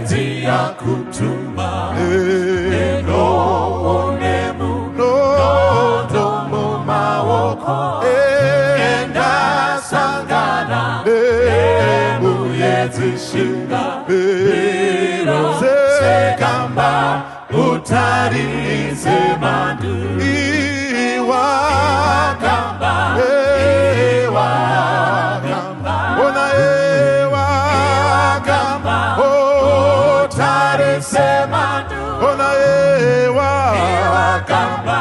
tenzi ya kutuma onemu nodomo maoko enda sangana muyezishinga sekamba utarize mandu iwakamba ona iwakamba utarize mandu ona iwakamba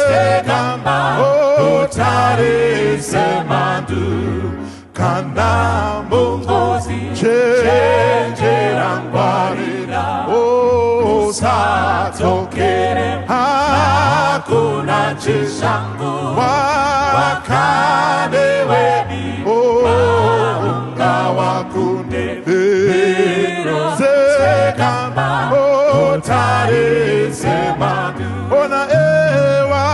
sekamba utarize mandu kana mungozi chenjerangwarira usatokere hakuna chishangu wakane weni maunga wakunde sekamba utarise mandu ona ewa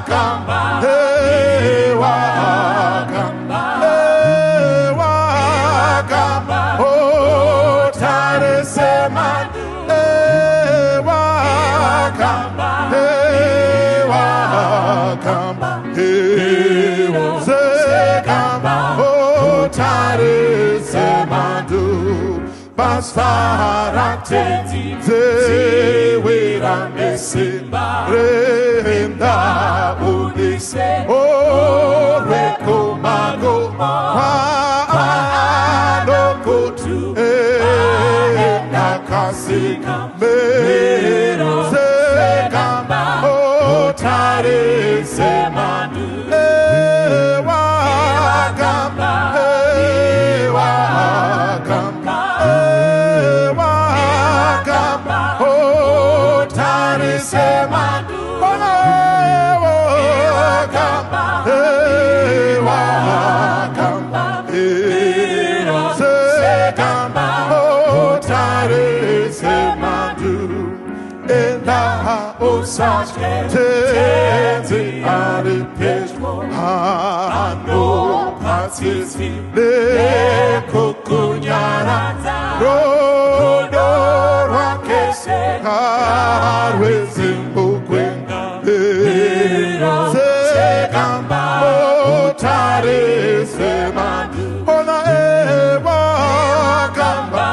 kamba Basfarate zewirane simba renda udise oreko mago ano kutu nakasika mero sekamba otare semandu tenzi aripeshmo ano patisi lekukunyaranza rodo rakese karwezimbukwenda sekamba otare semandu ona ewa kamba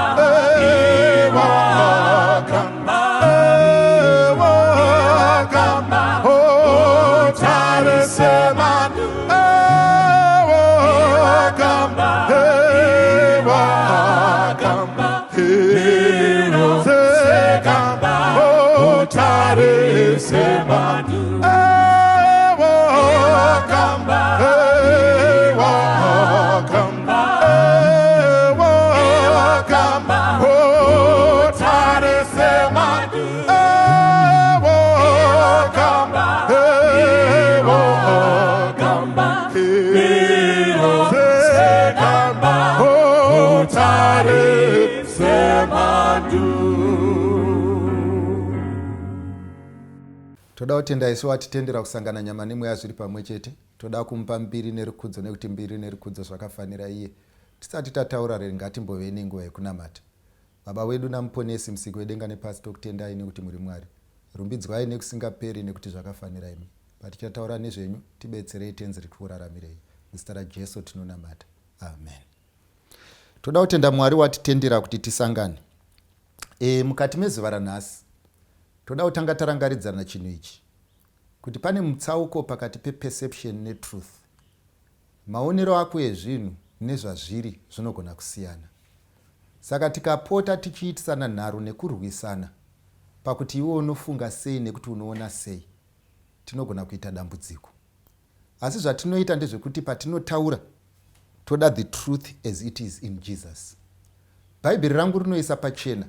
Toda kutenda isu watitendera kusangana nyama nemweya zviri pamwe chete. Toda kumupa mbiri nerikudzo nekuti mbiri nerikudzo zvakafanira iye. Tisati tataura ngatimbove nenguva yekunamata. Baba wedu namuponesi musiki wedenga nepasi tokutendai nekuti muri Mwari. Rumbidzwai nekusingaperi nekuti zvakafanira imi. Patichataura nezvenyu tibetserei tenzi rikuraramirei. Muzita raJesu tinonamata. Amen. Toda kutenda Mwari watitendera kuti tisangane. Mukati mezuva ranhasi toda kutanga tarangaridzana chinhu ichi kuti pane mutsauko pakati peperception netruth. Maonero ako ezvinhu nezvazviri zvinogona kusiyana. Saka tikapota tichiitisana nharo nekurwisana pakuti iwe unofunga sei nekuti unoona sei, tinogona kuita dambudziko. Asi zvatinoita ndezvekuti patinotaura toda the truth as it is in Jesus. Bhaibheri rangu rinoisa pachena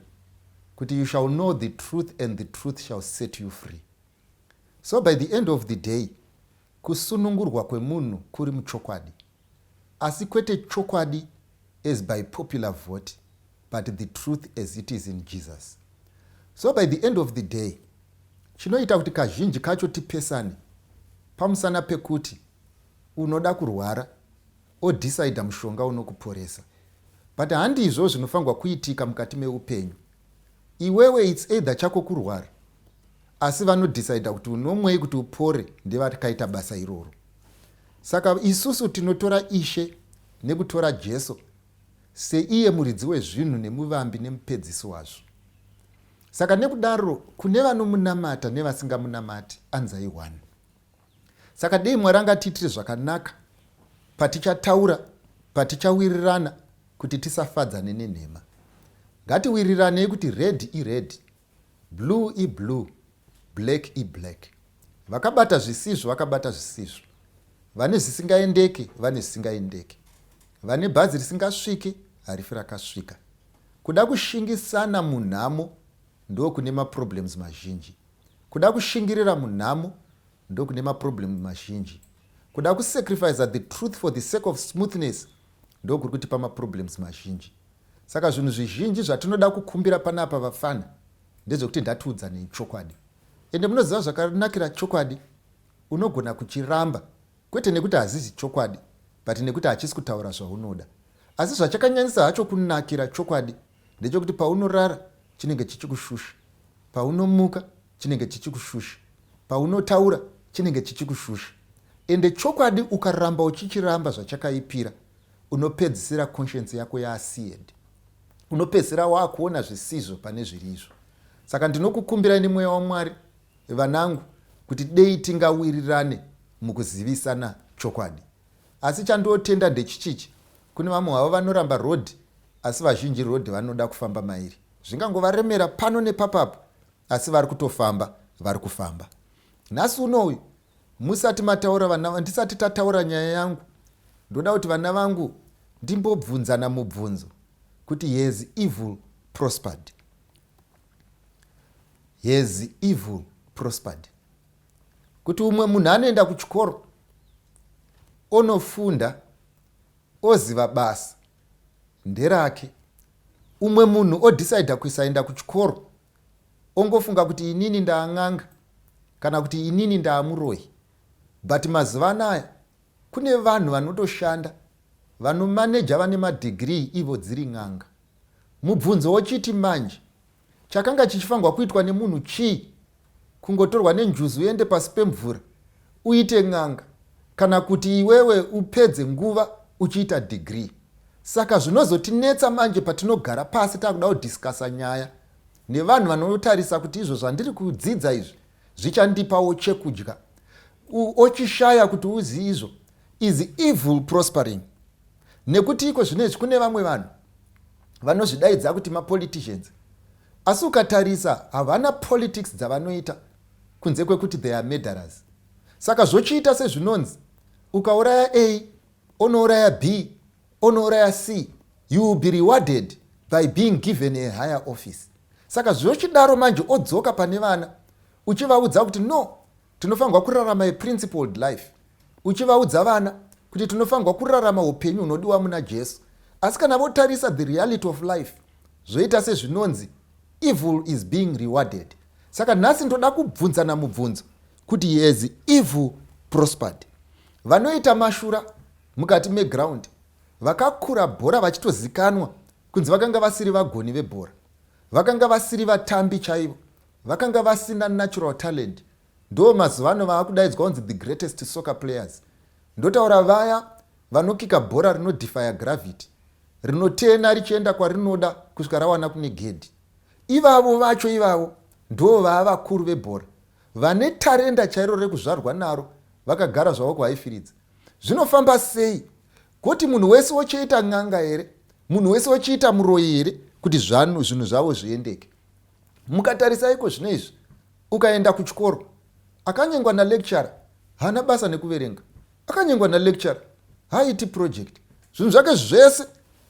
kuti you shall know the truth and the truth shall set you free. So by the end of the day, kusunungurwa kwemunhu kuri muchokwadi. Asi kwete chokwadi as by popular vote, but the truth as it is in Jesus. So by the end of the day, chinoita kuti kazhinji kacho tipesane pamusana pekuti unoda kurwara odecide mushonga unokuporesa. But handizvo zvinofangwa kuitika mukati meupenyu. Iwewe it's either chako kurwara, asi vanodecide kuti unomwei kuti upore ndevakaita basa iroro. Saka isusu tinotora Ishe nekutora Jesu seiye muridzi wezvinhu nemuvambi nemupedzisi wazvo. Saka nekudaro kune vanomunamata nevasingamunamati anzai one. Saka dei Mwari angatiitire zvakanaka patichataura, patichawirirana kuti tisafadzane nenhema. Ngatiwiriranei kuti red ired, blue iblue, black iblack. Vakabata zvisizvo vakabata zvisizvo. Vane zvisingaendeke vane zvisingaendeke. Vane bhazi risingasviki harifi rakasvika. Kuda kushingisana munhamo ndo kune maproblems mazhinji. Kuda kushingirira munhamo ndo kune maproblems mazhinji. Kuda kusacrifice the truth for the sake of smoothness ndo kuri kutipa maproblems mazhinji. Saka zvinhu zvizhinji zvatinoda kukumbira panapa vafana ndezvekuti ndatiudzane chokwadi. Ende munoziva zvakanakira chokwadi, unogona kuchiramba kwete nekuti hazizi chokwadi, but nekuti hachisi kutaura zvaunoda. Asi zvachakanyanyisa hacho kunakira chokwadi ndechekuti paunorara chinenge chichikushusha, paunomuka chinenge chichikushusha, paunotaura chinenge chichikushusha. Ende chokwadi ukaramba uchichiramba zvachakaipira, unopedzisira conscience yako yaseared. Unopedzisira wakuona zvisizvo pane zvirizvo. Saka ndinokukumbirai nemweya waMwari vanangu kuti dei tingawirirane mukuzivisana chokwadi. Asi chandotenda ndechichichi, kune vamwe havo vanoramba road asi vazhinji road vanoda kufamba mairi. Zvingangovaremera pano nepapapo asi vari kutofamba, vari kufamba. Nhasi unoyu musati mataura vana, ndisati tataura nyaya yangu, ndoda kuti vana vangu ndimbobvunzana mubvunzo kuti has evil prospered? Has evil prospered? Kuti umwe munhu anoenda kuchikoro onofunda oziva basa nderake. Umwe munhu odecide kusaenda kuchikoro ongofunga kuti inini ndaang'anga kana kuti inini ndaamuroi. But mazuva anaya kune vanhu vanotoshanda, vanomaneja vane madegree ivo dziri ng'anga. Mubvunzo wochiti manje chakanga chichifangwa kuitwa nemunhu chii? Kungotorwa nenjuzu uende pasi pemvura uite ng'anga, kana kuti iwewe upedze nguva uchiita degree. Saka zvinozotinetsa manje patinogara pasi takuda kudiscussa nyaya nevanhu vanotarisa kuti izvo zvandiri kudzidza izvi zvichandipawo chekudya. Ochishaya kuti uzi izvo is evil prospering. Nekuti iko zvinezvi kune vamwe vanhu vanozvidaidza kuti mapoliticians, asi ukatarisa havana politics dzavanoita kunze kwekuti they are murderers. Saka zvochiita sezvinonzi ukauraya A onouraya B onouraya C, you will be rewarded by being given a higher office. Saka zvochidaro manje odzoka pane vana uchivaudza kuti no, tinofangwa kurarama a principled life. Uchivaudza vana kuti tinofangwa kurarama upenyu hunodiwa muna Jesu. Asi kana votarisa the reality of life, zvoita sezvinonzi evil is being rewarded. Saka nhasi ndoda kubvunzana mubvunzo kuti has evil prospered? Vanoita mashura mukati meground, vakakura bhora vachitozikanwa kunzi vakanga vasiri vagoni vebhora, vakanga vasiri vatambi chaivo, vakanga vasina natural talent, ndo mazuva ano vaakudaidzwa kunzi the greatest soccer players. Ndotaura vaya vanokika bhora rinodefya gravity, rinotena richienda kwarinoda kusvika rawana kune gedhi. Ivavo vacho ivavo ndo vava vakuru vebhora, vane tarenda chairo rekuzvarwa naro, vakagara zvavo kuhaifiridza. Zvinofamba sei kuti munhu wese wochiita ng'anga here, munhu wese wochiita muroi here kuti zvinhu zvavo zviendeke? Mukatarisa iko zvino izvi, ukaenda kuchikoro, akanyengwa nalecturer hana basa nekuverenga, akanyengwa nalecturer haiti project, zvinhu zvake zvese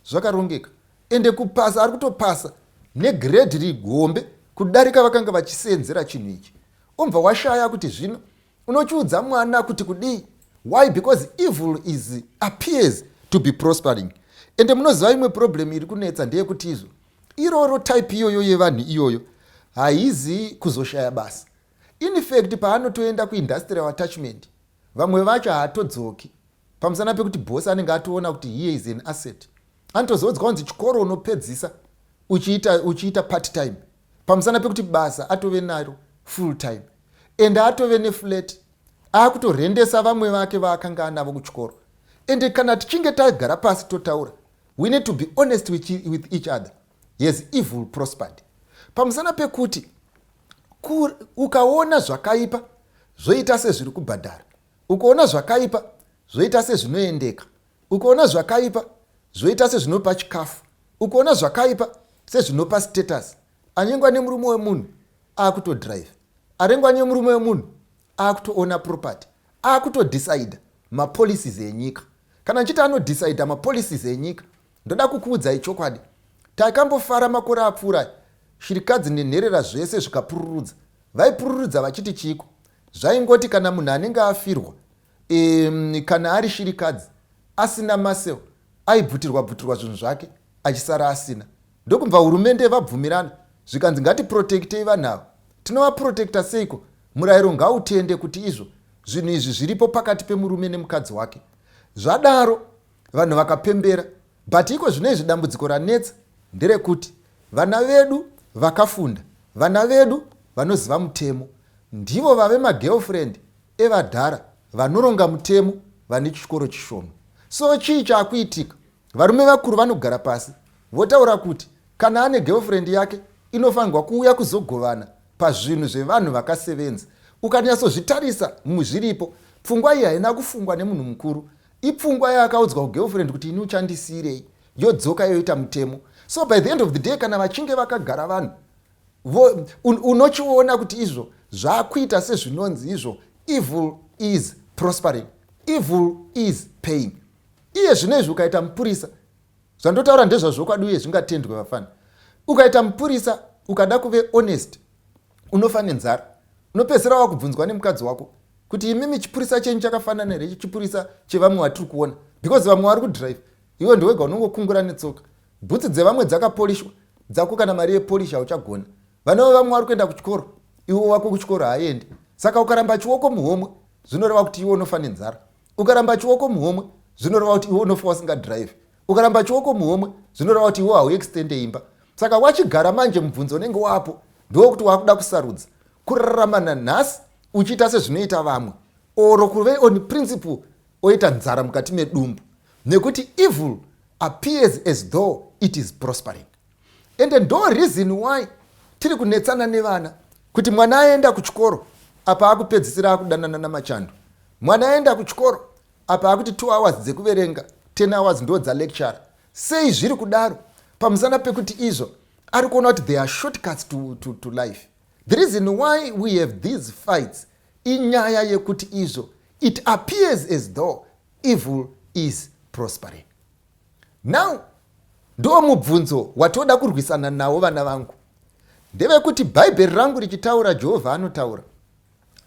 zvakarongeka, ende kupasa ari kutopasa negrade rigombe kudarika vakanga vachisenzera chinhu ichi. Obva washaya kuti zvino unochiudza mwana kuti kudii? Why? Because evil appears to be prospering. Ende munoziva imwe problem iri kunetsa ndeyekuti izvo iroro type iyoyo yevanhu iyoyo haizi kuzoshaya basa. In fact paanotoenda kuindustrial attachment, vamwe vacho haatodzoki. pamusana pekuti bosi anenge atoona kuti he is an asset. Anotozodzwa kunzi chikoro unopedzisa uchiita part time, pamusana pekuti basa atove naro full time, ende atove neflat, akutorendesa vamwe vake vaakanga anavo kuchikoro. Ende kana tichinge tagara pasi totaura, we need to be honest with each other. Yes, evil prospered. Pamusana pekuti ukaona zvakaipa zvoita sezviri kubhadhara, ukaona zvakaipa zvoita sezvinoendeka, ukaona zvakaipa zvoita sezvinopa chikafu, ukaona zvakaipa sezvinopa status, anyengwa nemurume wemunhu akutodrive, arengwa nemurume wemunhu akutoona property, akutodecide mapolicies enyika. Kana nchiti anodecide mapolicies enyika, ndoda kukuudzai chokwadi, takambofara makore apfuura, shirikadzi nenherera zvese zvikapururudza. Vaipururudza vachiti chiko, zvaingoti kana munhu anenge afirwa kana ari shirikadzi asina maseo, aibvutirwa zvinhu zvake achisara asina. Ndokubva hurumende vabvumirana zvikanzi ngatiprotektei vanhu ava. Tinovaprotekta seiko? Murayiro ngautende kuti izvo zvinhu izvi zviripo pakati pemurume nemukadzi wake. Zvadaro vanhu vakapembera, but iko zvino izvi dambudziko ranetsa nderekuti vana vedu vakafunda, vana vedu vanoziva mutemo, ndivo vave magirlfriend evadhara vanoronga mutemo vane chikoro chishoma. So chii chaakuitika? Varume vakuru vanogara pasi votaura kuti kana ane girlfriend yake inofanirwa kuuya kuzogovana pazvinhu zvevanhu vakasevenza. Ukanyatsozvitarisa muzviripo, pfungwa iyi haina kufungwa nemunhu mukuru, ipfungwa yaakaudzwa kugirlfriend kuti ini uchandisirei, yodzoka yoita mutemo. So by the end of the day, kana vachinge vakagara vanhu, unochiona kuti izvo zvaakuita sezvinonzi izvo evil is prospering, evil is paying. Iye zvino izvi ukaita mupurisa, zvandotaura ndezvazvokwadi uye zvingatendwe vafana. Ukaita mupurisa ukada kuve honest, unofa nenzara. Unopedzisira wakubvunzwa nemukadzi wako kuti imimi chipurisa chenyu chakafanana here chipurisa chevamwe watiri kuona, because vamwe vari kudrive, iwe ndowega unongokungura netsoka. Bhutsi dzevamwe dzakapolishwa, dzako kana mari yepolish hauchagona. Vanavo vamwe vari kuenda kuchikoro, iwe wako kuchikoro haaendi. Saka ukaramba chioko muhomwe, zvinoreva kuti iwe unofa nenzara. Ukaramba chioko muhomwe, zvinoreva kuti iwe unofa usingadrive. Ukaramba chioko muhomwe, zvinoreva kuti iwe hauextende imba. Saka wachigara manje mubvunzo unenge wapo, ndokuti wakuda kusarudza kurarama nanhasi uchiita sezvinoita vamwe, oro kuve on principle oita nzara mukati medumbu, nekuti evil appears as though it is prospering. And ndo reason why tiri kunetsana nevana kuti mwana aenda kuchikoro apa akupedzisira akudanana namachando, mwana aenda kuchikoro apa akuti 2 hours dzekuverenga, 10 hours ndo dza lecture. Sei zviri kudaro? Pamusana pekuti izvo ari kuona kuti there are shortcuts to life. The reason why we have these fights inyaya yekuti izvo it appears as though evil is prospering. Now ndo mubvunzo watoda kurwisana nawo vana vangu, ndevekuti bhaibheri rangu richitaura, Jehovha anotaura,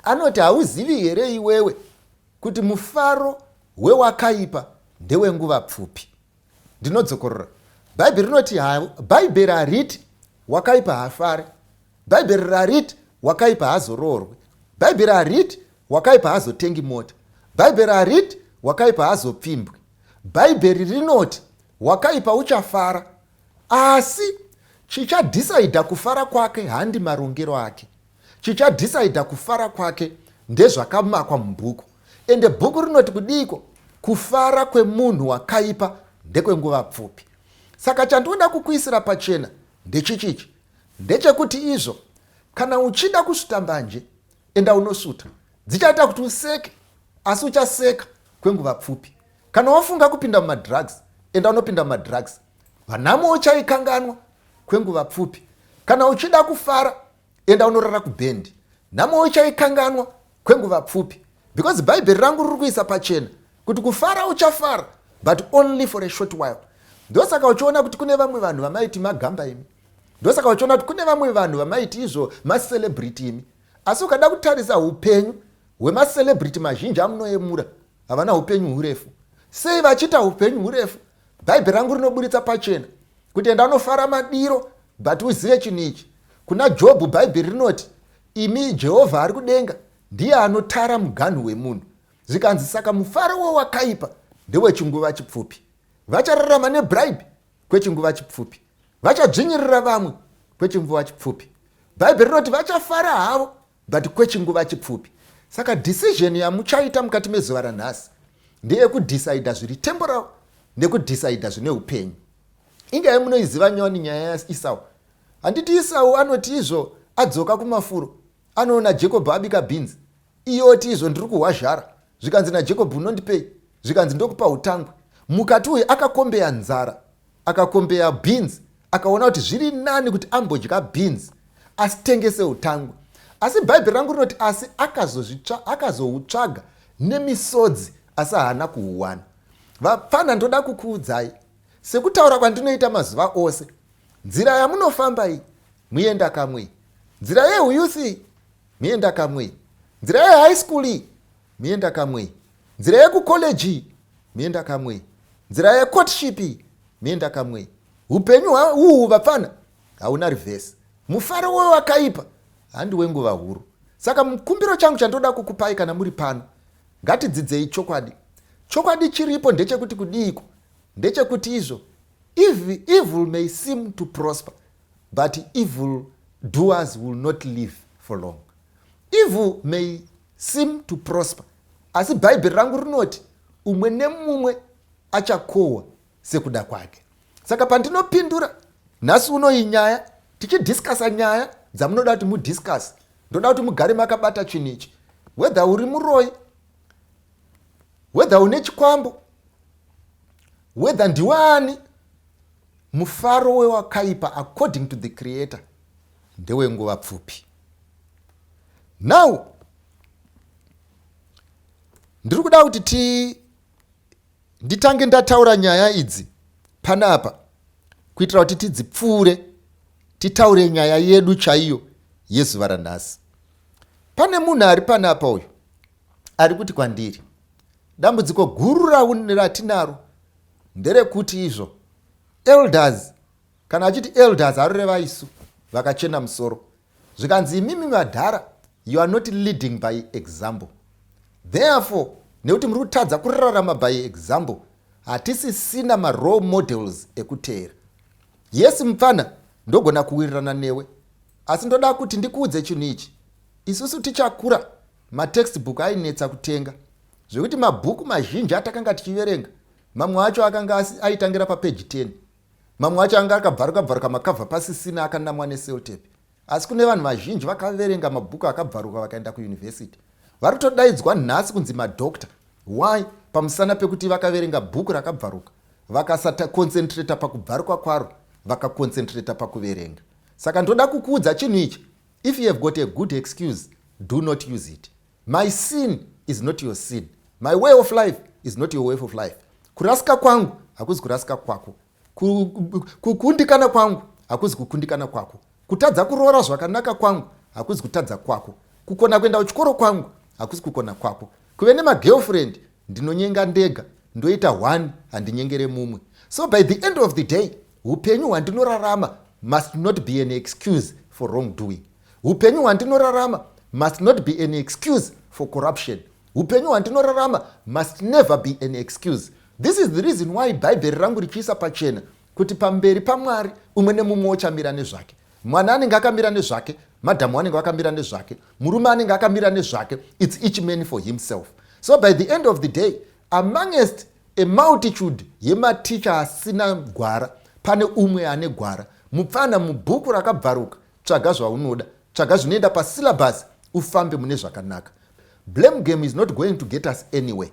anoti hauzivi here iwewe kuti mufaro wewakaipa ndewenguva pfupi. Ndinodzokorora, bhaibheri rinoti, bhaibheri hariti wakaipa hafare, bhaibheri rariti wakaipa hazoroorwe, bhaibheri hariti wakaipa hazotengi mota, bhaibheri hariti wakaipa hazopfimbwe. Bhaibheri rinoti wakaipa uchafara, asi chichadhisaidha kufara kwake handi marongero ake, chichadhisaidha kufara kwake ndezvakamakwa mubhuku. Ende bhuku rinoti kudiko, kufara kwemunhu wakaipa ndekwenguva pfupi. Saka chandoda kukuisira pachena ndechichichi, ndechekuti izvo kana uchida kusvuta mbanje, enda unosuta, dzichaita kuti useke, asi uchaseka kwenguva pfupi. Kana wafunga kupinda mumadrugs, enda unopinda mumadrugs, vanamo uchaikanganwa kwenguva pfupi. Kana uchida kufara, enda unorara kubhendi, namo uchaikanganwa kwenguva pfupi. Because bhaibheri rangu riri kuisa pachena kuti kufara uchafara, but only for a short while. Ndosaka uchiona kuti kune vamwe vanhu vamaiti magamba imi, ndosaka uchiona kuti kune vamwe vanhu vamaiti izvo macelebrity imi. Asi ukada kutarisa upenyu hwemacelebrity mazhinji amunoyemura, havana upenyu hurefu. Sei vachiita upenyu hurefu? Bhaibheri rangu rinoburitsa pachena kuti enda unofara madiro, but uzive chinhu ichi. Kuna Jobhu bhaibheri rinoti, imi Jehovha ari kudenga ndiye anotara muganhu wemunhu. Zvikanzi saka mufaro wewakaipa ndewechinguva chipfupi. Vachararama nebribe kwechinguva chipfupi. Vachadzvinyirira vamwe kwechinguva chipfupi. Bhaibheri rinoti vachafara havo but kwechinguva chipfupi. Saka decision yamuchaita mukati mezuva ranhasi ndeyekudhisaidha zviri temporal nekudhisaidha zvine upenyu. Ingai munoiziva nyoni nyaya yaEsau. Handiti Esau anoti izvo adzoka kumafuro anoona Jacob abika beans, iye oti izvo ndiri kuhwazhara, zvikanzi naJacob unondipei, zvikanzi ndokupa utangwe. Mukati uyu akakombeya nzara, akakombeya beans, akaona kuti zviri nani kuti ambodya beans asitengese utangwe. Asi Bhaibheri rangu rinoti asi akazoutsvaga nemisodzi asi haana kuuwana. Vapfana ndoda kukuudzai, sekutaura kwandinoita mazuva ose, nzira yamunofamba iyi muenda kamwe, nzira yehuyuthi muenda kamwe, nzira yehigh school iyi muenda kamwe, nzira yekucollege muenda kamwe, nzira yecourtship iyi muenda kamwe. Upenyu uhu vapfana hauna reverse. Mufaro wewakaipa handi wenguva huru. Saka mukumbiro changu chandoda kukupai kana muri pano, ngatidzidzei chokwadi. Chokwadi chiripo ndechekuti kudiko, ndechekuti izvo evil may seem to prosper, but evil doers will not live for long. Evil may seem to prosper, asi Bhaibheri rangu rinoti umwe nemumwe achakohwa sekuda kwake. Saka pandinopindura nhasi uno iyi nyaya, tichidhiskasa nyaya dzamunoda kuti mudhiskasi, ndoda kuti mugare makabata chinhu ichi. Whether uri muroi, whether une chikwambo, whether ndiwani, mufaro wewakaipa according to the creator ndewenguva pfupi. Now ndiri kuda kuti nditange ndataura nyaya idzi panapa kuitira kuti tidzipfuure, titaure nyaya yedu chaiyo yezuva ranhasi. Pane munhu ari panapa uyu ari kuti kwandiri, dambudziko guru ratinaro nderekuti izvo elders, kana achiti elders aroreva isu vakachena musoro, zvikanzi imimi madhara you are not leading by example. Therefore nekuti muri kutadza kurarama by example, hatisisina marole models ekuteera. Yesi mfana ndogona kuwirirana newe, asi ndoda kuti ndikuudze chinhu ichi. Isusu tichakura matextbook ainetsa kutenga, zvekuti mabhuku mazhinji atakanga tichiverenga mamwe acho akanga aitangira papeji 10, mamwe acho anga akabvaruka makabva pasisina akanamwa neseltape. Asi kune vanhu vazhinji vakaverenga mabhuku akabvaruka vakaenda kuyunivhesiti, vari kutodaidzwa nhasi kunzi madokta. Why? Pamusana pekuti vakaverenga bhuku rakabvaruka, vakasakonsentrata pakubvaruka kwaro, vakakonsentrata pakuverenga. Saka ndoda kukuudza chinhu ichi, if you have got a good excuse, do not use it. My sin is not your sin. My way of life is not your way of life. Kurasika kwangu hakuzi kurasika kwako, kukundikana kwangu hakuzi kukundikana kwako, kutadza kuroora zvakanaka kwangu hakuzi kutadza kwako, kukona kuenda kuchikoro kwangu hakuzi kukona kwako. Kuve nemagirlfriend ndinonyenga ndega, ndoita one handinyengere mumwe. So by the end of the day, upenyu hwandinorarama must not be an excuse for wrongdoing. Upenyu hwandinorarama must not be an excuse for corruption. Upenyu hwandinorarama must never be an excuse. This is the reason why Bhaibheri rangu richiisa pachena kuti pamberi paMwari umwe nemumwe ochamira nezvake. Mwana anenge akamira nezvake, madhamu anenge akamira nezvake, murume anenge akamira nezvake. It's each man for himself. So by the end of the day, amongst a multitude yematicha asina gwara, pane umwe ane gwara. Mupfana mubhuku rakabvaruka, tsvaga zvaunoda, tsvaga zvinoenda pasyllabus, ufambe mune zvakanaka. Blame game is not going to get us anywhere.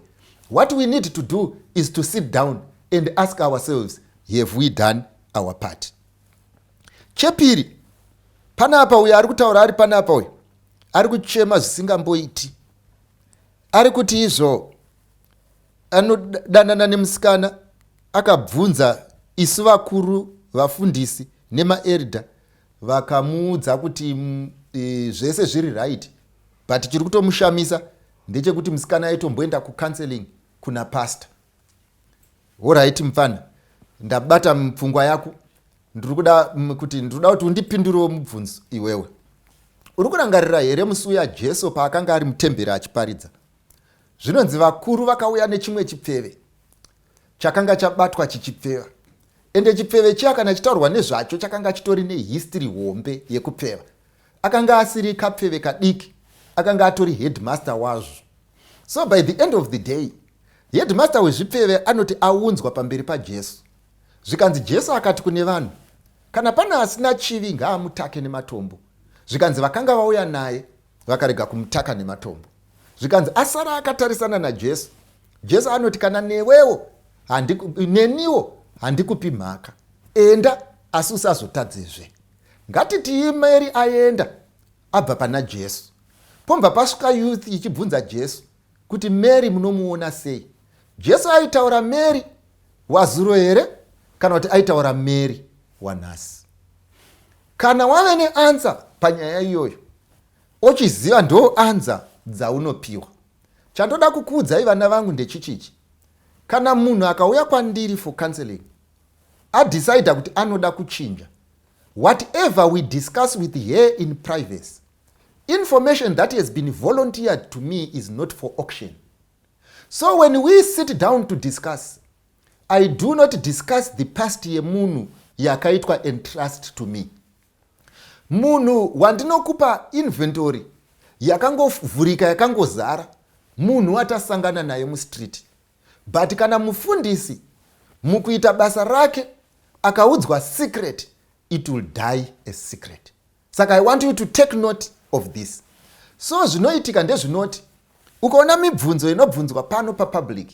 What we need to do is to sit down and ask ourselves, have we done our part? Chepiri, panapa uyu ari kutaura ari panapa uyu, ari kuchema zvisingamboiti. Ari kuti izvo anodanana nemusikana akabvunza isu vakuru vafundisi nemaelda, vakamuudza kuti zvese zviri right, but chiri kutomushamisa ndechekuti musikana aitomboenda kucounseling kuna pastor. Alright mfana, ndabata mupfungwa yako, ndikuda kuti undipindurewo mubvunzo iwewe. Uri kurangarira here musi uya Jesu paakanga ari mutemberi achiparidza? Zvinonzi vakuru vakauya nechimwe chipfeve chakanga chabatwa chichipfeva. Ende chipfeve chiya kana chitaurwa nezvacho chakanga chitori nehistory hombe yekupfeva. Akanga asiri kapfeve kadiki, akanga atori headmaster wazvo. So by the end of the day, headmaster wezvipfeve anoti aunzwa pamberi paJesu. Zvikanzi Jesu akati kune vanhu, kana pana asina chivi ngaamutake nematombo. Zvikanzi vakanga vauya naye vakarega kumutaka nematombo. Zvikanzi asara akatarisana naJesu. Jesu anoti kana newewo neniwo handikupi mhaka. Enda asi usazotadzezve. Ngatiti Mary aenda abva pana Jesu. Pomba pasvika youth ichibvunza Jesu kuti Mary munomuona sei. Jesu aitaura Mary wazuro here kana kuti aitaura Mary wanhasi. Kana wave neansa panyaya iyoyo, uchiziva ndo ansa dzaunopiwa. Chandoda kukuudzai vana vangu ndechichichi. Kana munhu akauya kwandiri for counseling, adecide kuti anoda kuchinja, whatever we discuss with her in privacy, information that has been volunteered to me is not for auction. So when we sit down to discuss, I do not discuss the past yemunhu yakaitwa entrust to me. Munhu wandinokupa inventory yakangovhurika yakangozara, munhu watasangana naye mustreet. But kana mufundisi mukuita basa rake akaudzwa secret, it will die a secret. Saka I want you to take note of this. So zvinoitika ndezvinoti ukaona mibvunzo inobvunzwa pano papublic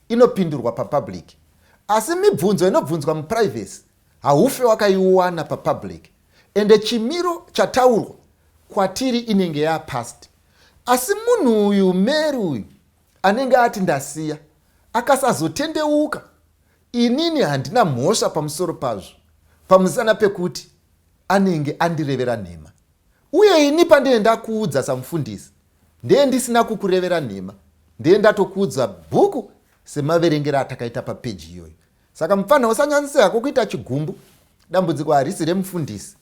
inopindurwa papublic, asi mibvunzo inobvunzwa muprivacy haufe wakaiwana papublic. Ende chimiro chataurwa kwatiri inenge yapast. Asi munhu uyu Mary uyu anenge ati ndasiya akasazotendeuka, inini handina mhosva pamusoro pazvo, pamusana pekuti anenge andirevera nhema. Uye ini pandienda kuudza samufundisi ndiye ndisina kukurevera nhema, ndiye ndatokuudza bhuku semaverengero atakaita papeji iyoyo. Saka mufana usanyanyisa hako kuita chigumbu, dambudziko harisi remufundisi.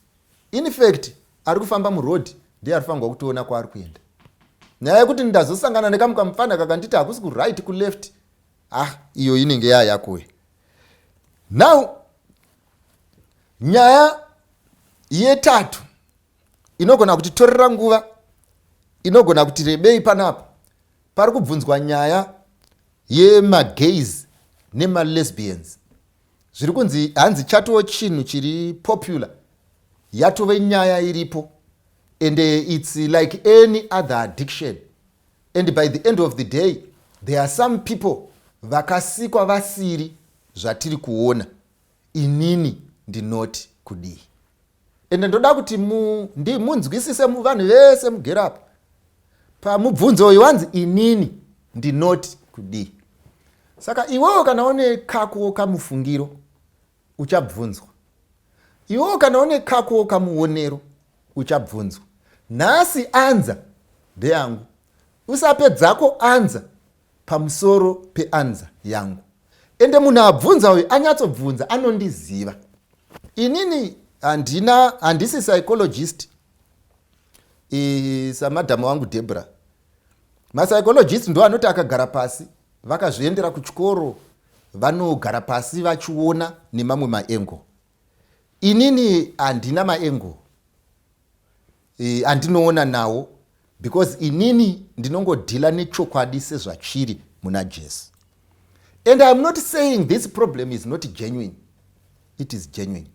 In fact, ari kufamba muroad ndiye arifanirwa kutoona kwaari kuenda. Nyaya yekuti ndazosangana nekamuka mufana kakanditi hakusi ku right ku left, iyo inenge yayakowe. Now, nyaya yetatu inogona kuti torera nguva, inogona kuti rebei panapa, pari kubvunzwa nyaya yemagays nemalesbians. Zviri kunzi hanzi chatoo chinhu chiri popular, yatove nyaya iripo, and it's like any other addiction. And by the end of the day, there are some people vakasikwa vasiri zvatiri kuona, inini ndinoti kudii. Ende ndoda kuti munzwisise vanhu vese mugere apa. Pamubvunzo uyu wanzi inini ndinoti kudii. Saka iwewo kana une kako kamufungiro uchabvunzwa. Iwewo kana une kako kamuonero uchabvunzwa. Nhasi anza ndeyangu. Usapedzako anza pamusoro peanza yangu. Ende munhu abvunza uyu anyatsobvunza anondiziva. Inini handisi psychologist. Samadhamu wangu Debra. Mapsychologist ndo anoti akagara pasi vakazviendera kuchikoro vanogara pasi vachiona nemamwe maengo. Inini handina maengo andinoona nawo, because inini ndinongodhila nechokwadi sezvachiri muna Jesu. And I am not saying this problem is not genuine. It is genuine.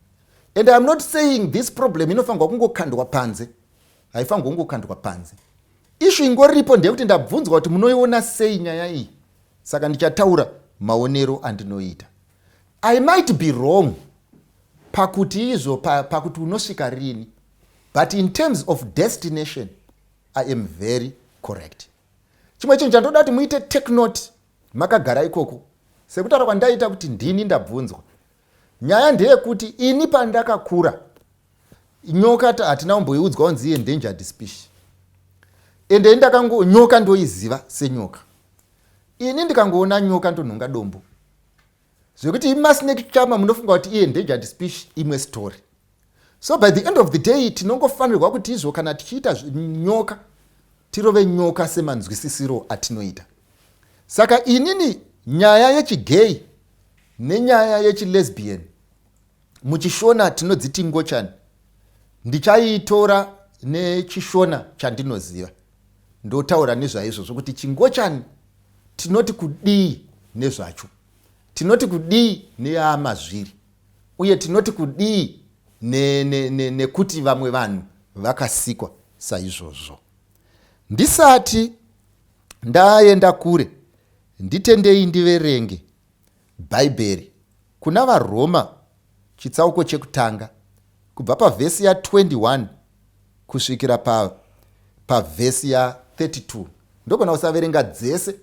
And I am not saying this problem inofanirwa kungokandwa panze. Haifanirwa kungokandwa panze. Issue ingoripo ndeyekuti ndabvunzwa kuti munoiona sei nyaya iyi. Saka ndichataura maonero andinoita. I might be wrong pakuti izvo pakuti unosvika rini, but in terms of destination I am very correct. Chimwe chinhu chandoda kuti muite take note makagara ikoko, sekutaura kwandaita kuti ndini ndabvunzwa. Nyaya ndeyekuti ini pandakakura nyoka hatina kumboiudzwa kunzi endangered species. Ende nyoka ndoiziva senyoka. Ini ndikangoona nyoka ndonhonga dombo. Zvekuti imasnake chama munofunga kuti endangered species imwe story. So by the end of the day tinongofanirwa kuti izvo kana tichiita nyoka tirove nyoka semanzwisisiro atinoita. Saka inini nyaya yechigay nenyaya yechilesbian muchishona tinodziti ngochani. Ndichaitora nechishona chandinoziva ndotaura nezvaizvozvo kuti chingochani tinoti kudii nezvacho, tinoti kudii neamazviri, uye tinoti kudii nekuti vamwe vanhu vakasikwa saizvozvo. Ndisati ndaenda kure, nditendei ndiverenge bhaibheri kuna vaRoma chitsauko chekutanga kubva pavhesi ya21 kusvikira pavhesi ya32. Ndogona kusaverenga dzese,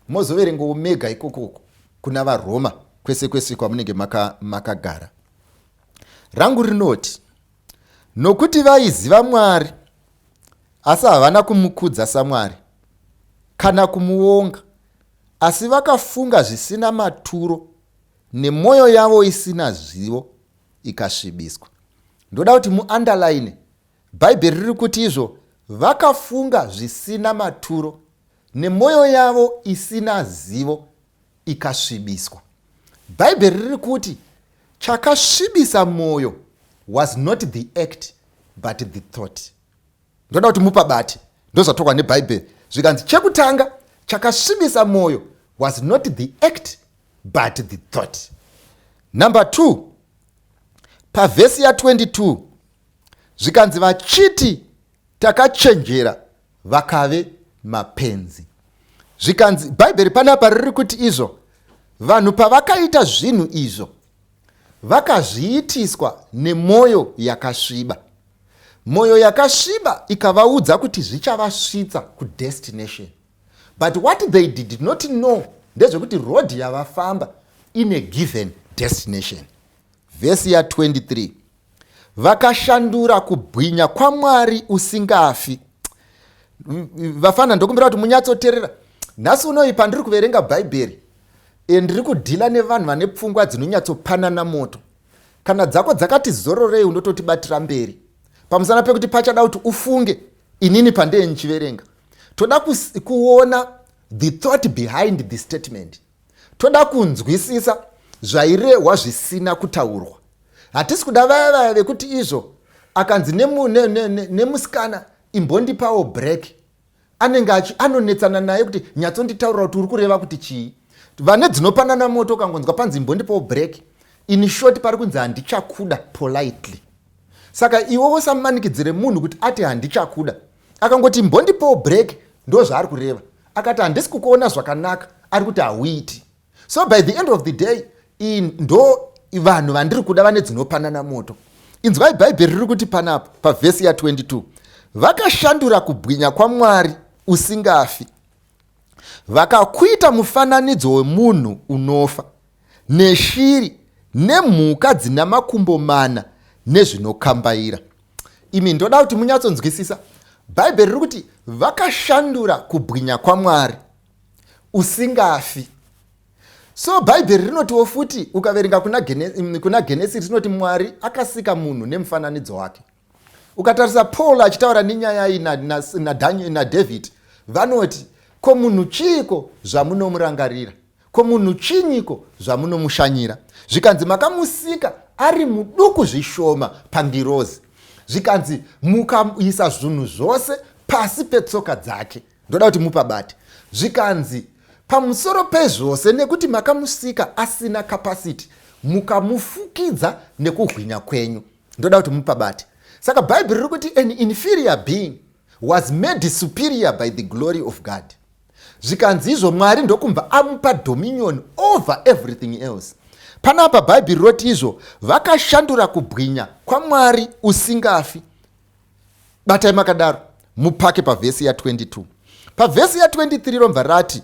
mozoverenga omega ikokoko kuna vaRoma kwese kwese kwamunenge makagara. Rangu rinoti, nokuti vaiziva Mwari asi havana kumukudza saMwari kana kumuonga, asi vakafunga zvisina maturo, nemwoyo yavo isina zivo ikasvibiswa. Ndoda kuti muunderline, bhaibheri riri kuti izvo, vakafunga zvisina maturo, nemwoyo yavo isina zivo ikasvibiswa. Bhaibheri riri kuti chakasvibisa mwoyo was not the act but the thought. Ndoda kuti mupabati, ndozvatokwa nebhaibheri zvikanzi chekutanga chakasvibisa mwoyo was not the act but the thought. Number 2, pavhesi ya22 zvikanzi vachiti takachenjera vakave mapenzi. Zvikanzi bhaibheri panapa riri kuti izvo vanhu pavakaita zvinhu izvo vakazviitiswa nemwoyo yakasviba. Mwoyo yakasviba ikavaudza kuti zvichavasvitsa kudestination, but what they did not know ndezvekuti road yavafamba in a given destination. Vhesi ya23, vakashandura kubwinya kwaMwari usingafi. Vafana ndokumbira kuti munyatsoteerera. Nhasi unoyi pandiri kuverenga bhaibheri ndiri kudhila nevanhu vane pfungwa dzinonyatsopanana moto. Kana dzako dzakati zororei unototibatira mberi. Pamusana pekuti pachada kuti ufunge, inini pandee nichiverenga. Toda kuona the thought behind the statement. Toda kunzwisisa zvairehwa zvisina kutaurwa. Hatisi kuda vaya vekuti izvo akanzi nemusikana imbondipawo break, anenge anonetsana naye kuti nyatsonditaurira kuti uri kureva kuti chii. Vane dzinopanana moto kangonzwa panzi imbondipawo break, in short pari kunzi handichakuda politely. Saka iwo wosamanikidzire munhu kuti ati handichakuda, akangoti imbondipawo break ndo zvaari kureva. Akati handisi kukuona zvakanaka, ari kuti hauiti. So by the end of the day, ndo vanhu vandiri kuda vane dzinopanana moto. Inzwai bhaibheri riri kuti panapa pavhesi ya22, vakashandura kubwinya kwaMwari usingafi, vakakuita mufananidzo wemunhu unofa, neshiri, nemhuka dzina makumbo mana, nezvinokambaira. Imi ndoda kuti munyatsonzwisisa. Bhaibheri riri kuti vakashandura kubwinya kwaMwari usingafi. So bhaibheri rinotiwo futi ukaverenga kuna Genesis rinoti Mwari akasika munhu nemufananidzo wake. Ukatarisa Paul achitaura nenyaya iyi na David, vanoti ko munhu chiiko zvamunomurangarira, ko munhu chinyiko zvamunomushanyira. Zvikanzi makamusika ari muduku zvishoma pangirozi, zvikanzi mukaisa zvinhu zvose pasi petsoka dzake. Ndoda kuti mupabati. Zvikanzi pamusoro pezvose nekuti makamusika asina capacity, mukamufukidza nekugwinya kwenyu. Ndoda kuti mupabati. Saka bhaibheri riri kuti an inferior being was made superior by the glory of God. Zvikanzi izvo Mwari ndokumva amupa dominion over everything else. Panapa bhaibheri roti izvo vakashandura kubwinya kwaMwari usingafi. Batai makadaro mupake pavhesi ya22. Pavhesi ya23 romva rati,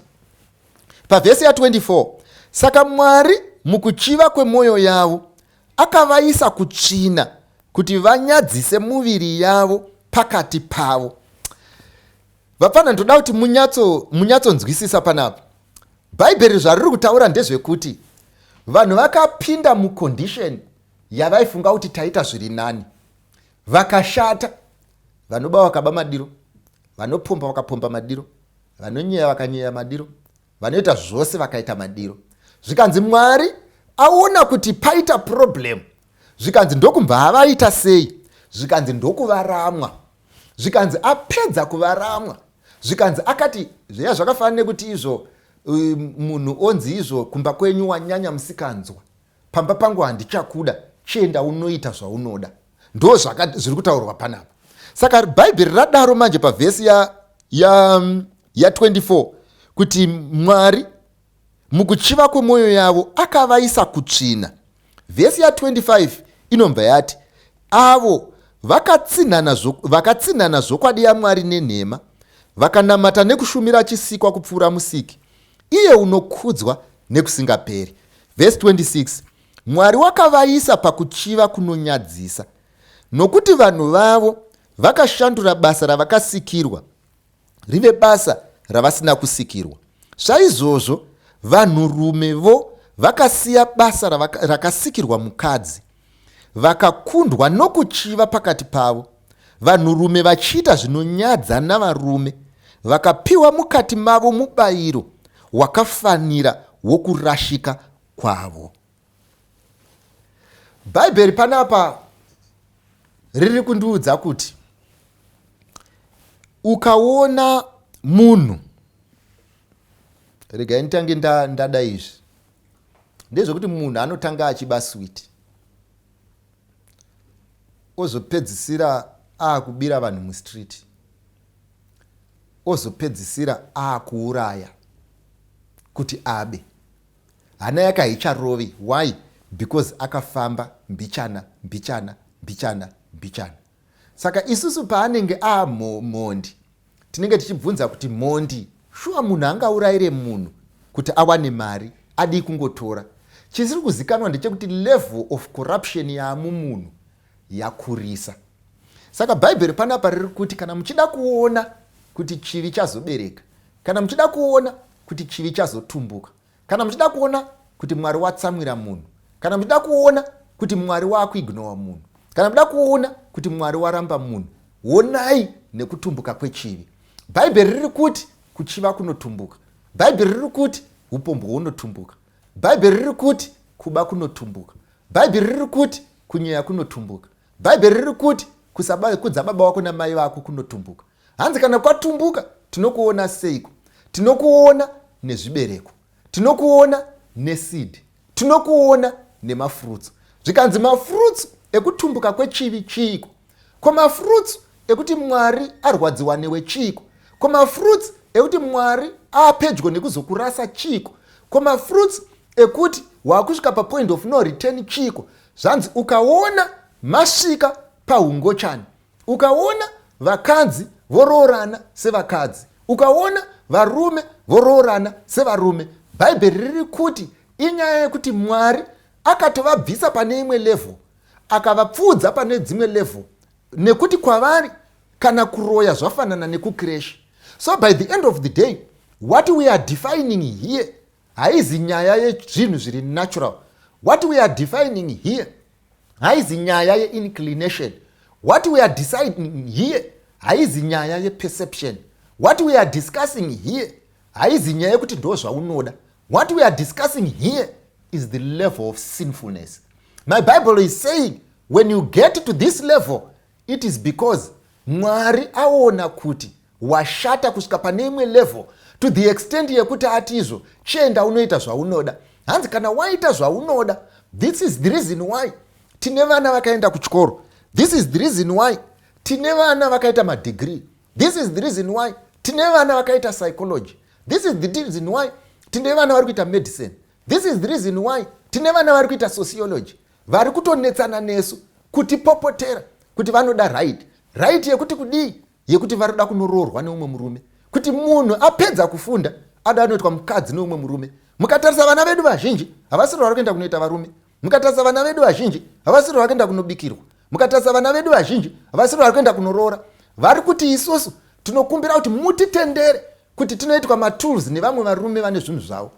pavhesi ya24, saka Mwari mukuchiva kwemwoyo yavo akavaisa kutsvina kuti vanyadzise muviri yavo pakati pavo. Vapana ndoda kuti munyatsonzwisisa panapa. Bhaibheri zvariri kutaura ndezvekuti vanhu vakapinda mucondition yavaifunga kuti taita zviri nani. Vakashata, vanoba vakaba madiro, vanopomba vakapomba madiro, vanonyeya vakanyeya madiro, vanoita zvose vakaita madiro. Zvikanzi Mwari aona kuti paita problem, zvikanzi ndokumbva vaita sei, zvikanzi ndokuvaramwa, zvikanzi apedza kuvaramwa, zvikanzi akati zveya zvakafanana nekuti izvo munhu onzi izvo kumba kwenyu wanyanya musikanzwa, pamba pangu handichakuda, chienda unoita zvaunoda. Ndo zviri kutaurwa panapa. Saka bhaibheri radaro manje pavhesi ya 24 kuti Mwari mukuchiva kwemwoyo yavo akavaisa kutsvina. Vhesi ya 25 inobva yati avo vakatsinhana zvokwadi yaMwari nenhema, vakanamata nekushumira chisikwa kupfuura musiki, iye unokudzwa nekusingaperi. Vhesi 26 Mwari wakavaisa pakuchiva kunonyadzisa, nokuti vanhu vavo vakashandura basa ravakasikirwa rive basa ravasina kusikirwa. Saizvozvo vanhurumevo vakasiya basa rakasikirwa mukadzi, vakakundwa nokuchiva pakati pavo, vanhurume vachiita zvinonyadza navarume, vakapiwa mukati mavo mubayiro wakafanira wokurashika kwavo. Bhaibheri panapa riri kundiudza kuti ukaona munhu, regai nditange ndada izvi, ndezvekuti munhu anotanga achiba switi, ozopedzisira akubira vanhu mustreet, ozopedzisira akuuraya kuti abe, hana yake haicharovi. Why? Because akafamba mbichana. Saka isusu paanenge mhondi, tinenge tichibvunza kuti mhondi, shuwa munhu angaurayire munhu kuti awane mari, adi kungotora. Chisiri kuzikanwa ndechekuti level of corruption yamumunhu yakurisa. Saka bhaibheri panapa riri kuti kana muchida kuona kuti chivi chazobereka, kana muchida kuona kuti chivi chazotumbuka, kana muchida kuona kuti Mwari watsamwira munhu, kana muchida kuona kuti Mwari wakuignora munhu, kana muchida kuona kuti Mwari waramba munhu, onai nekutumbuka kwechivi. Bhaibheri riri kuti kuchiva kunotumbuka. Bhaibheri riri kuti upombwe hunotumbuka. Bhaibheri riri kuti kuba kunotumbuka. Bhaibheri riri kuti kunyeya kunotumbuka. Bhaibheri riri kuti kudza baba wako namai vako kunotumbuka. Hanzi kana kwatumbuka tinokuona seiko? Tinokuona nezvibereko, tinokuona neseed, tinokuona nemafruits. Zvikanzi mafruits ekutumbuka kwechivi chiiko? Ko mafruits ekuti Mwari arwadziwa newe chiiko? Ko mafruits ekuti Mwari apedyo nekuzokurasa chiiko? Ko mafruits ekuti wakusvika papoint of no return chiiko? Zvanzi ukaona masvika paungochani, ukaona vakadzi voroorana sevakadzi, ukaona varume voroorana sevarume, bhaibheri riri kuti inyaya yekuti Mwari akatovabvisa pane imwe level akavapfudza pane dzimwe level, nekuti kwavari kana kuroya zvafanana nekucrash. So by the end of the day, what we are defining here haizi nyaya yezvinhu zviri natural. What we are defining here haizi nyaya ye-inclination. What we are deciding here haizi nyaya ye-perception. What we are discussing here haizi nyaya yekuti ndo zvaunoda. What we are discussing here is the level of sinfulness. My Bible is saying when you get to this level, it is because Mwari aona kuti washata kusvika pane imwe level to the extent yekuti atizvo chienda unoita zvaunoda. Hanzi kana waita zvaunoda, this is the reason why tine vana vakaenda kuchikoro. This is the reason why tine vana vakaita madegree. This is the reason why tine vana vakaita psychology. This is the reason why tine vana vari kuita medicine. This is the reason why tine vana vari kuita sociology. Vari kutonetsana nesu kutipopotera kuti vanoda right yekuti kudii, yekuti varida kunoroorwa neumwe murume, kuti munhu apedza kufunda ada anoitwa mukadzi neumwe murume. Mukatarisa vana vedu vazhinji havasiri vari kuenda kunoita varume. Mukatarisa vana vedu vazhinji havasiri vari kuenda kunobikirwa. Mukatarisa vana vedu vazhinji havasiri vari kuenda kunoroora. Vari kuti isusu tinokumbira kuti mutitendere kuti tinoitwa matools nevamwe varume vane zvinhu zvavo.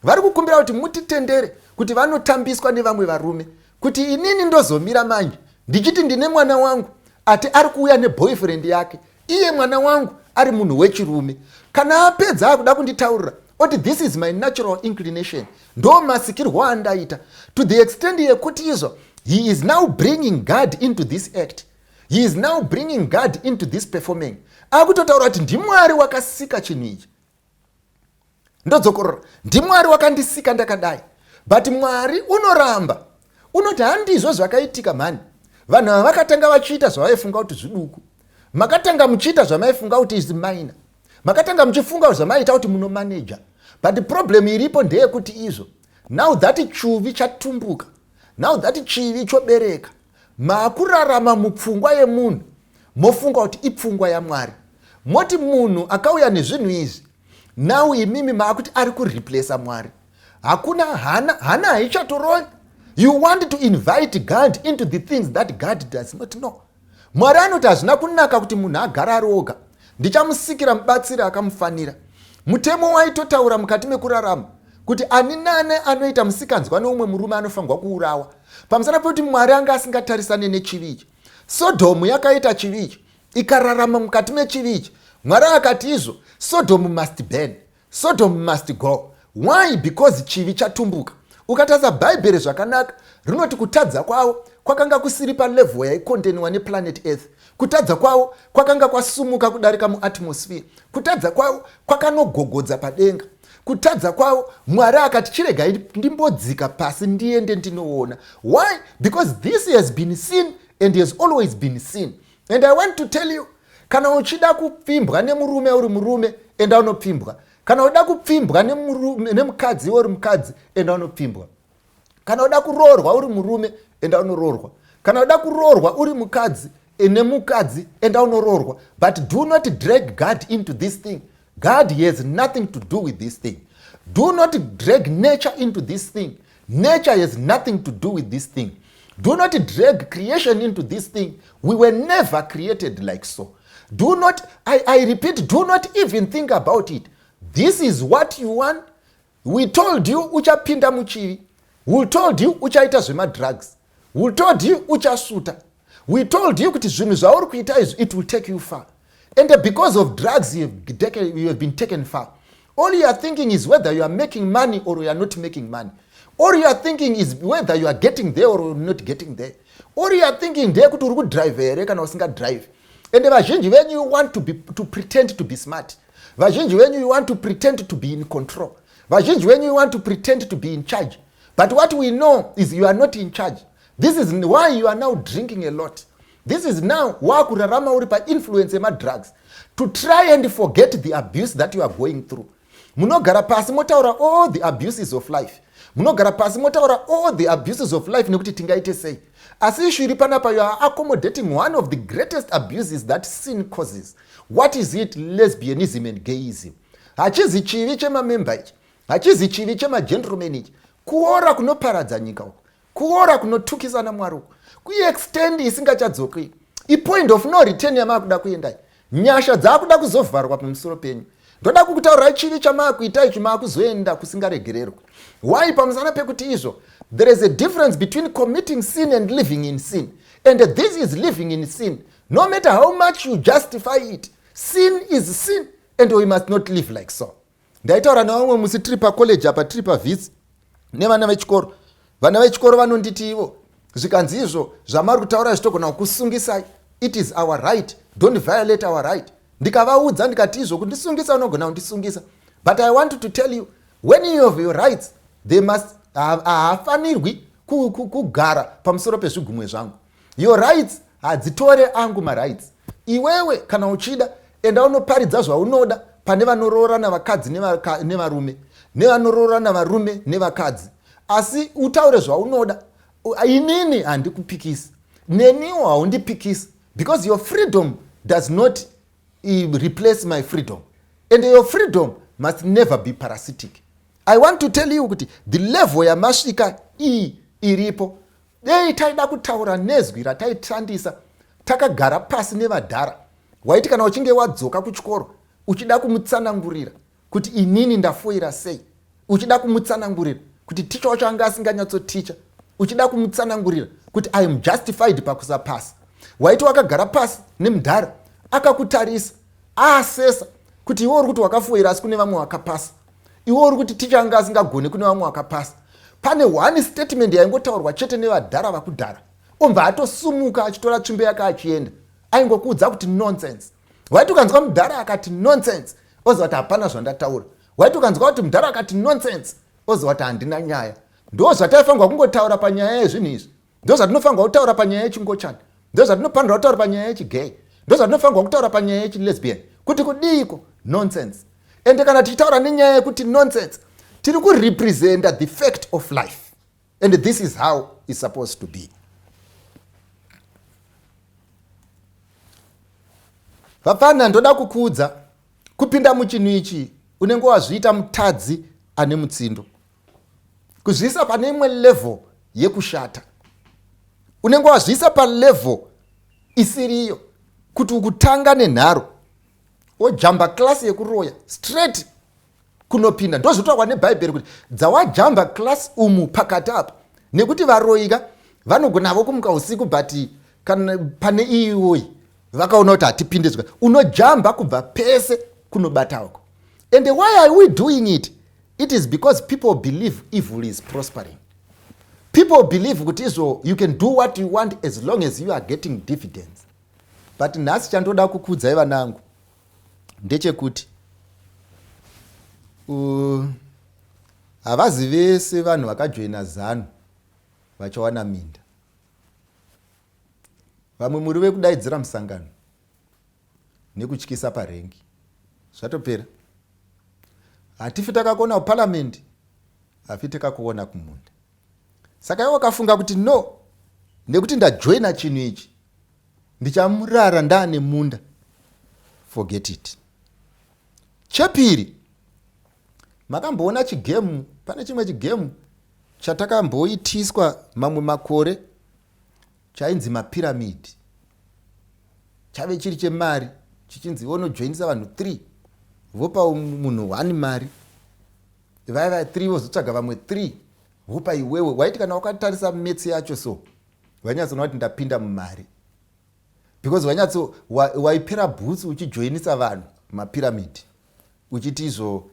Vari kukumbira kuti mutitendere kuti vanotambiswa nevamwe varume, kuti inini ndozomira manje ndichiti ndine mwana wangu ati ari kuuya neboyfriend yake, iye mwana wangu ari munhu wechirume. Kana apedza akuda kunditaurira oti this is my natural inclination, ndo masikirwa andaita, to the extent yekuti izvo he is now bringing God into this act. He is now bringing God into this performing. Akutotaura kuti ndimwari wakasika chinhu ichi. Ndodzokorora, ndimwari wakandisika ndakadai. But Mwari unoramba. Unoti handizvo zvakaitika mani. Vanhu vakatanga vachiita zvavaifunga kuti zviduku. Makatanga muchiita zvamaifunga kuti is minor. Makatanga muchifunga zvamaita kuti munomanager. But the problem iripo ndeyekuti izvo. Now that chuvi chatumbuka. Now that chivi chobereka. Makurarama mupfungwa yemunhu. Mofunga kuti ipfungwa yaMwari. Moti munhu akauya nezvinhu izvi. Now imimi maakuti ari kureplace Mwari. Hakuna hana haichatoroi. You want to invite God into the things that God does not know. Mwari anoti hazvina kunaka kuti munhu agara ari oga. Ndichamusikira mubatsiri akamufanira. Mutemo waitotaura mukati mekurarama kuti ani nane anoita musikanzwa neumwe murume anofanirwa kuurawa. Pamusana pekuti Mwari anga asingatarisane nechivi. Sodhomu yakaita chivi, ikararama mukati mechivi. Mwari akati izvo, Sodom must burn. Sodom must go. Why? Because chivi chatumbuka. Ukataza Bible zvakanaka, rinoti kutadza kwavo kwakanga kusiri pa level yaikondeniwa neplanet Earth. Kutadza kwavo kwakanga kwasumuka kudarika muatmosphere. Kutadza kwavo kwakanogogodza padenga. Kutadza kwavo Mwari akati chirega ndimbodzika pasi ndiende ndinoona. Why? Because this has been seen and has always been seen. And I want to tell you, kana uchida kupfimbwa nemurume uri murume, enda unopfimbwa. Kana uda kupfimbwa nemukadzi uri mukadzi, enda unopfimbwa. Kana uda kuroorwa uri murume, enda unoroorwa. Kana uda kuroorwa uri mukadzi nemukadzi, enda unoroorwa. But do not drag God into this thing. God has nothing to do with this thing. Do not drag nature into this thing. Nature has nothing to do with this thing. Do not drag creation into this thing. We were never created like so. Do not, I repeat, do not even think about it. This is what you want. We told you uchapinda muchivi. We told you uchaita zvema drugs. We told you uchasuta. We told you kuti zvinhu zvauri kuita izvi, it will take you far. And because of drugs you have been taken far. All you are thinking is whether you are making money or you are not making money. All you are thinking is whether you are getting there or not getting there. All you are thinking kuti uri kudrive here kana usinga drive. And vazhinji when you want to pretend to be smart. Vazhinji when you want to pretend to be in control. Vazhinji when you want to pretend to be in charge. But what we know is you are not in charge. This is why you are now drinking a lot. This is now wakurarama uri pa influence ema drugs. To try and forget the abuse that you are going through. Munogara pasi motaura all the abuses of life. Munogara pasi motaura all the abuses of life nekuti tingaite sei. Asi shiri panapa you are accommodating one of the greatest abuses that sin causes. What is it? Lesbianism and gayism. Hachizi chivi chema member ichi. Hachizi chivi chema gentleman ichi. Kuora kunoparadza nyika uko. Kuora kunotukisana Mwari uko. Kuextend isingachadzoki. Point of no return yamakuda kuendai. Nyasha dzakuda kuzovharwa pamusoro penyu. Ndoda kukutaura chivi chamakuita ichi makuzoenda kusingaregererwa. Why? Pamusana pekuti izvo. There is a difference between committing sin and living in sin. And this is living in sin. No matter how much you justify it, sin is sin and we must not live like so. Ndaitaura navamwe musi tiri pacollege apa tiri pavhitsi nevana vechikoro. Vana vechikoro vanonditi ivo zvikanzi izvo zvamari kutaura zvitogona kukusungisai. It is our right. Don't violate our right. Ndikavaudza ndikati izvo kundisungisa unogona kundisungisa. But I want to tell you, when you have your rights, they must hafanirwi kugara pamusoro pezvigumwe zvangu. Your rights hadzitore angu marights. Iwewe kana uchida enda unoparidza zvaunoda pane vanoroorana vakadzi nevarume, nevanoroorana varume nevakadzi. Asi utaure zvaunoda. Inini handikupikisi. Neniwo haundipikisi. Because your freedom does not replace my freedom. And your freedom must never be parasitic. I want to tell you kuti the level yamasvika iripo. Dei taida kutaura nezwi rataitashandisa takagara pasi nevadhara. Waiti kana uchinge wadzoka kuchikoro uchida kumutsanangurira kuti inini ndafoira sei. Uchida kumutsanangurira kuti ticha wacho anga asinganyatsoticha. Uchida kumutsanangurira kuti I am justified pakusapasa. Waiti wakagara pasi nemudhara akakutarisa asesa kuti iwe uri kuti wakafoira asi kune vamwe wakapasa. iwe uri kuti ticha anga asingagoni kune vamwe vakapasa. Pane one statement yaingotaurwa chete nevadhara vakudhara, obva atosumuka achitora tsvimbo yake achienda. Aingokuudza kuti nonsense. Waiti ukanzwa mudhara akati nonsense, oziva kuti hapana zvandataura. Waiti ukanzwa kuti mudhara akati nonsense, oziva kuti handina nyaya. Ndo zvataifanirwa kungotaura panyaya yezvinhu izvi. Ndo zvatinofanirwa kutaura panyaya yechingochani. Ndo zvatinofanirwa kutaura panyaya yechigay. Ndo zvatinofanirwa kutaura panyaya yechilesbian. Kuti kudiko nonsense. Ende kana tichitaura nenyaya yekuti nonsense, tiri kurepresenta the fact of life. And this is how it's supposed to be. Vapfana ndoda kukuudza kupinda muchinhu ichi unenge wazviita mutadzi ane mutsindo. Kuzviisa pane imwe level yekushata. Unenge wazviisa pa level isiriyo kuti ukutanga nenharo wojamba klasi yekuroya straight kunopinda. Ndozvitaurwa neBhaibheri kuti dzawajamba klasi umu pakati apa, nekuti varoyika vanogonavo kumuka usiku, but kana pane iyoyi vakaona kuti hatipinde zvika, unojamba kubva pese kunobatako. And why are we doing it? It is because people believe evil is prospering. People believe kuti izvo you can do what you want as long as you are getting dividends. But nhasi chandoda kukuudzai vanangu ndechekuti havazi vese vanhu vakajoina zano vachawana minda. Vamwe muri vekudaidzira musangano nekutyisa parengi, zvatopera. Hatifi takakuona kuparamendi, hafi takakuona kumunda. Saka iwe wakafunga kuti no, nekuti ndajoina chinhu ichi ndichamurara ndane munda, forget it. Chepiri, makamboona chigemu, pane chimwe chigemu chatakamboitiswa mamwe makore chainzi mapiramidi. Chave chiri chemari, chichinzi unojoinisa vanhu 3, vopa munhu 1 mari, vaiva 3 vozotsvaga vamwe 3, vopa iwewe. Waiti kana wakatarisa metsi yacho so, wanyatsoona kuti ndapinda mumari, because waipera bhutsu uchijoinisa vanhu mapiramidi, uchiti izvo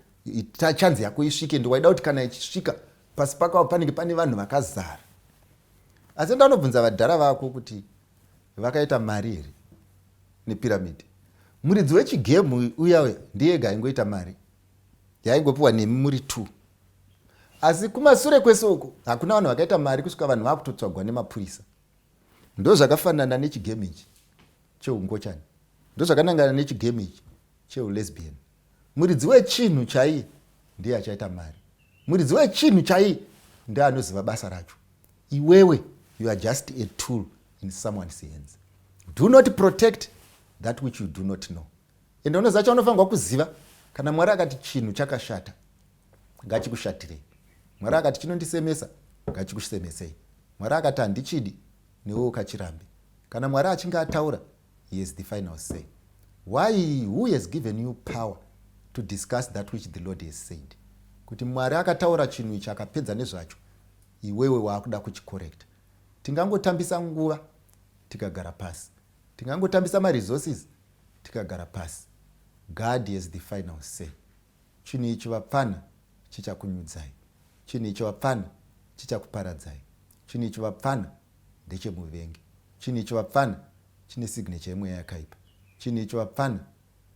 chanzi yako isvike. Ndiwaida kuti kana ichisvika pasi pakawo panenge pane vanhu vakazara. Asi ndanobvunza vadhara vako kuti vakaita mari here nepiramidi. Muridzi wechigemu uyawe ndiyega aingoita mari, yaingopiwa nemi muri 2. Asi kumashure kwesoko hakuna vanhu vakaita mari kusvika vanhu vakutotsvagwa nemapurisa. Ndo zvakafanana nechigemu ichi cheungochani, ndo zvakanangana nechigemu ichi cheulesbian. Muridzi wechinhu chaiye ndiye achaita mari. Muridzi wechinhu chaiye ndiye anoziva basa racho. Iwewe, you are just a tool in someone's hands. Do not protect that which you do not know. Ende unoziva chaunofanirwa kuziva. Kana Mwari akati chinhu chakashata, ngachikushatirei. Mwari akati chinondisemesa, ngachikusemesei. Mwari akati handichidi, newe ukachirambe. Kana Mwari achinge ataura, he has the final say. Who has given you power to discuss that which the Lord has said? Kuti Mwari akataura chinhu ichi akapedza nezvacho, iwewe waakuda kuchicorrect. Tingangotambisa nguva tikagara pasi, tingangotambisa maresources tikagara pasi. God has the final say. Chinhu ichi vapfana chichakunyudzai, chinhu ichi vapfana chichakuparadzai, chinhu ichi vapfana ndechemuvengi, chinhu ichi vapfana chine signature yemweya yakaipa, chinhu ichi vapfana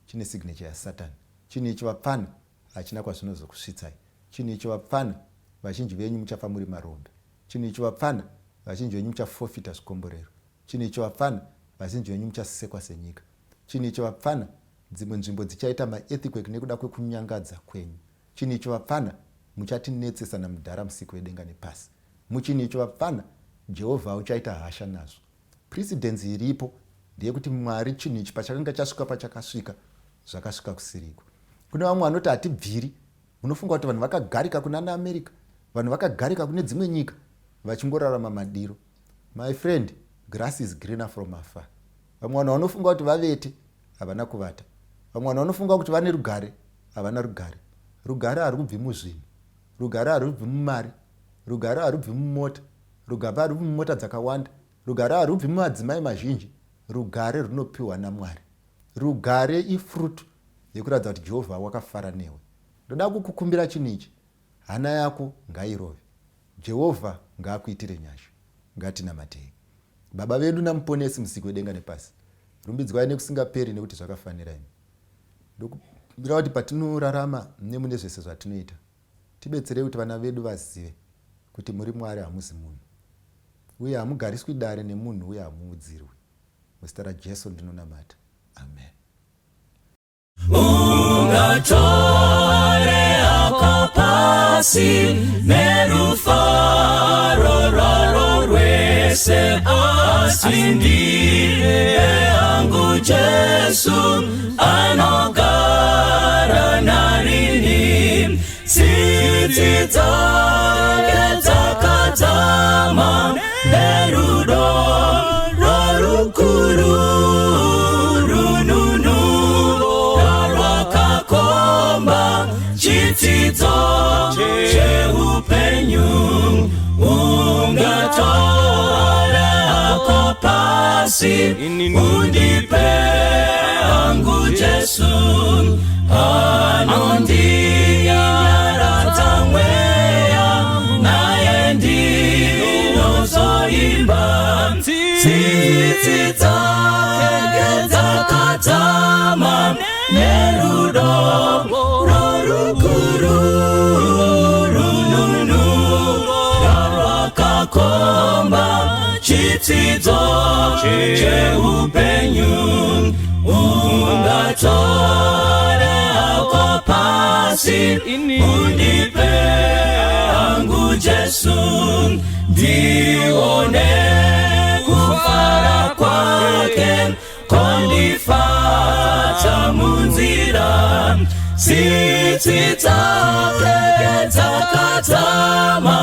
chine signature yaSatani, chinhu ichi vapfana hachina kwazvinozokusvitsai, chinhu ichi vapfana vazhinji venyu muchafa muri marombe, chinhu ichi vapfana vazhinji venyu muchafofita zvikomborero, chinhu ichi vapfana vazhinji venyu muchasekwa senyika, chinhu ichi vapfana dzimwe nzvimbo dzichaita maearthquake nekuda kwekunyangadza kwenyu, chinhu ichi vapfana muchatinetsesa namudhara musiki wedenga nepasi, muchinhu ichi vapfana Jehovha uchaita hasha nazvo. Precedence iripo ndeyekuti Mwari chinhu ichi pachakanga chasvika pachakasvika, zvakasvika kusiriko. Kune vamwe vanoti hatibviri, munofunga kuti vanhu vakagarika kuna America, vanhu vakagarika kune dzimwe nyika vachingorarama madiro. My friend, grass is greener from afar. Vamwe vanhu vanofunga kuti vavete, havana kuvata. Vamwe vanhu vanofunga kuti vane rugare, havana rugare. Rugare harubvi muzvinhu, rugare harubvi mumari, rugare harubvi mumota, rugare harubvi mumota dzakawanda, rugare harubvi mumadzimai mazhinji. Rugare runopiwa naMwari. Rugare ifruit yekuratidza kuti Jehovha wakafara newe. Ndoda kukukumbira chinhu ichi, hana yako ngairove, Jehovha ngaakuitire nyasha. Ngatinamatei. Baba vedu namuponesi musiki wedenga nepasi, rumbidzwai nekusingaperi nekuti zvakafanira imi. Ndokumbira kuti patinorarama nemune zvese zvatinoita, tibetserei kuti vana vedu vazive kuti muri Mwari, hamuzi munhu, uye hamugariswi dare nemunhu, uye hamuudzirwi. Muzita raJesu ndinonamata. Amen. Ungatore akapasi nerufaro rwaro rwese, asi ndiye yangu Jesu anogara narini. Tsitsi dzake dzakadzama nerudo rorukuru, rununu rwakakomba chidzidzo cheupenyu. Ungatore ako pasi undipe hangu Jesu, anondinyaradza mweya, naye ndinozoimba. Tsitsi dzake dzakadzama nerudo rorukuru, rununu rwakakomba chidzidzo cheupenyu. Ungatore ako pasi undipe hangu Jesu, ndione kufara kwake kondifadza munzira. Tsitsi dzake dzakadzama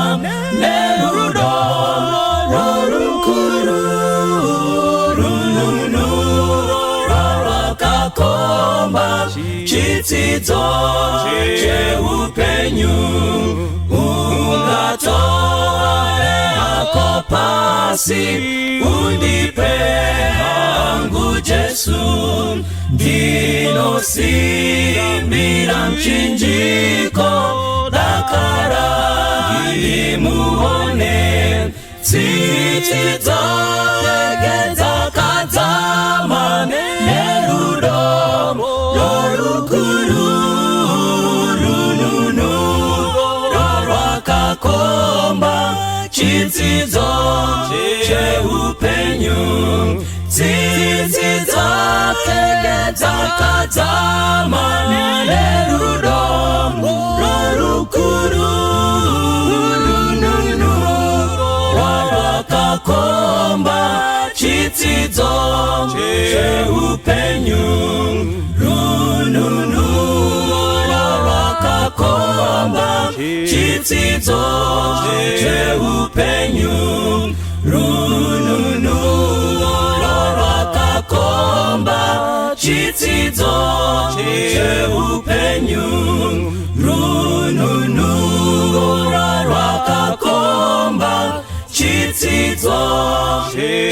nerudo rorukuru, rununu rwakakomba chidzidzo cheupenyu. Ungatore ako pasi undipe hangu Jesu, ndinosimbira mchinjiko, dakara ndimuone. Tsitsi dzake dzakadzama nerudo rorukuru, rununu rwakakomba chidzidzo cheupenyu. Tsitsi dzake dzakadzama nerudo rorukuru, rununu rwakakomba chidzidzo cheupenyu. Rununu rwakakomba chidzidzo cheupenyu. Rununu rwakakomba chidzidzo cheupenyu. Rununu rwakakomba chidzidzo cheupenyu.